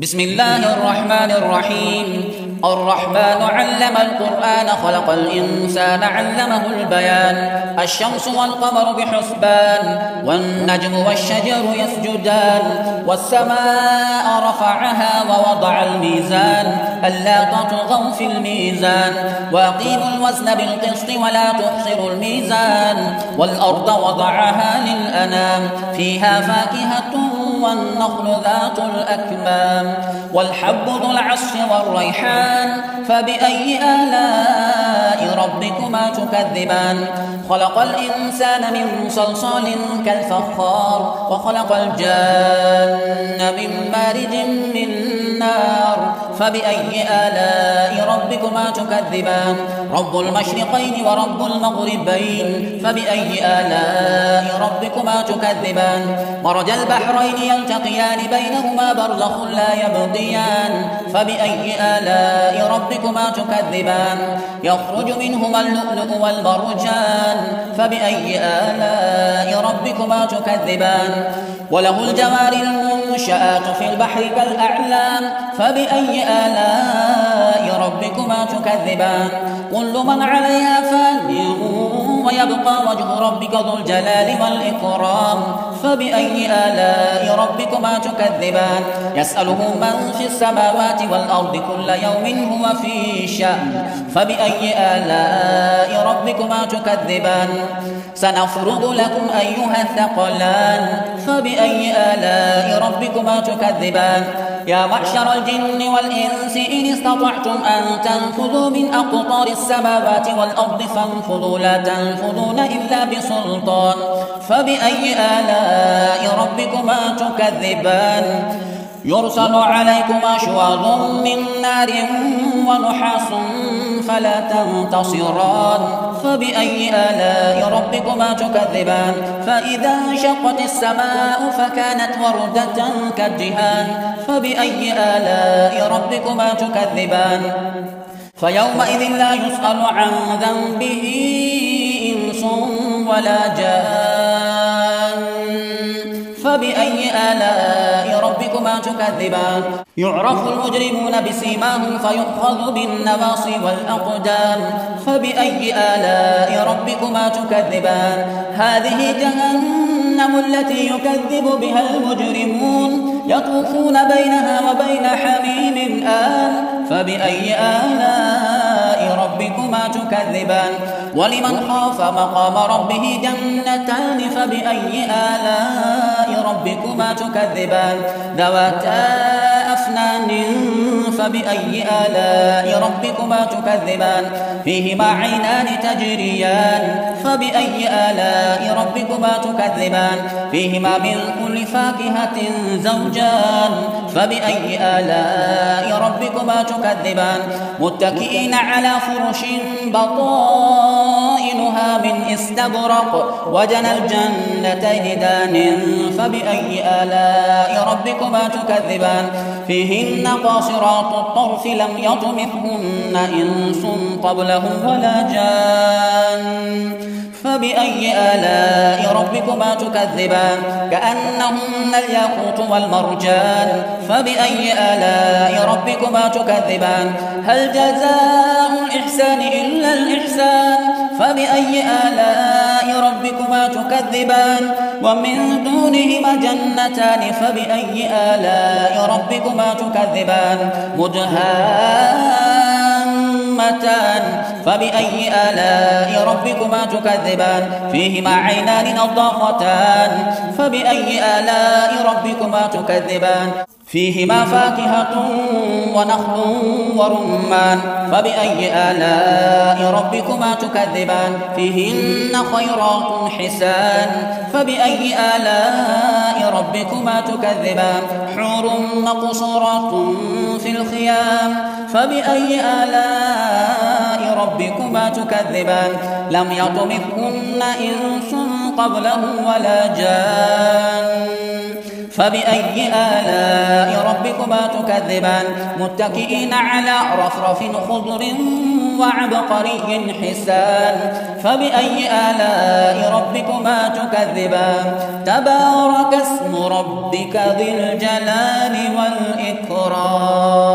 بسم الله الرحمن الرحيم. الرحمن علم القرآن خلق الإنسان علمه البيان. الشمس والقمر بحسبان والنجم والشجر يسجدان والسماء رفعها ووضع الميزان ألا تطغوا في الميزان وأقيموا الوزن بالقسط ولا تخسروا الميزان والأرض وضعها للأنام فيها فاكهة والنخل ذات الأكمام والحب ذو العصف والريحان فبأي آلاء ربكما تكذبان خلق الإنسان من صلصال كالفخار وخلق الجان من مارج من نار فبأي آلاء ربكما تكذبان رب المشرقين ورب المغربين فبأي آلاء ربكما تكذبان مرج البحرين يلتقيان بينهما برزخ لا يبغيان فبأي آلاء ربكما تكذبان يخرج منهما اللؤلؤ والمرجان فبأي آلاء ربكما تكذبان وله الجوار المنشآت في البحر كالأعلام فبأي آلاء ربكما تكذبان كل من عليها فان ويبقى وجه ربك ذو الجلال والإكرام فبأي آلاء ربكما تكذبان يسأله من في السماوات والأرض كل يوم هو في شأن فبأي آلاء ربكما تكذبان سنفرغ لكم أيها الثقلان فبأي آلاء ربكما تكذبان يا معشر الجن والإنس إن استطعتم أن تنفذوا من أقطار السماوات والأرض فانفذوا لا تنفذون إلا بسلطان فبأي آلاء ربكما تكذبان يرسل عليكما شواظ من نار ونحاس فلا تنتصران فبأي آلاء ربكما تكذبان فإذا انشقت السماء فكانت وردة كالدهان فبأي آلاء ربكما تكذبان فيومئذ لا يسأل عن ذنبه إنس ولا جان فبأي آلاء ربكما تكذبان يعرف المجرمون بسيماهم فيؤخذ بالنواصي والأقدام فبأي آلاء ربكما تكذبان هذه جهنم التي يكذب بها المجرمون يطوفون بينها وبين حميم آن فبأي آلاء ربكما تكذبان ولمن خاف مقام ربه جنتان فبأي آلاء ربكما تكذبان ذواتا أفنان فبأي آلاء ربكما تكذبان فيهما عينان تجريان فبأي آلاء ربكما تكذبان فيهما من كل فاكهة زوجان فبأي آلاء ربكما تكذبان متكئين على فرش بطائنها من استبرق وجنى الجنتين دان فبأي آلاء ربكما تكذبان فيهن قاصرات الطرف لم يطمثهن إنس قبلهم ولا جان فبأي آلاء ربكما تكذبان كأنهن الياقوت والمرجان فبأي آلاء ربكما تكذبان هل جزاء الإحسان إلا الإحسان فبأي آلاء ربكما تكذبان ومن دونهما جنتان فبأي آلاء ربكما تكذبان مدهامتان فبأي آلاء ربكما تكذبان فيهما عينان نضاختان فبأي آلاء ربكما تكذبان فيهما فاكهة ونخل ورمان فبأي آلاء ربكما تكذبان فيهن خيرات حسان فبأي آلاء ربكما تكذبان حور مقصورات في الخيام فبأي آلاء ربكما تكذبان لم يطمثهن إنس قبلهم ولا جان فبأي آلاء ربكما تكذبان متكئين على رفرف خضر وعبقري حسان فبأي آلاء ربكما تكذبان تبارك اسم ربك ذي الجلال والإكرام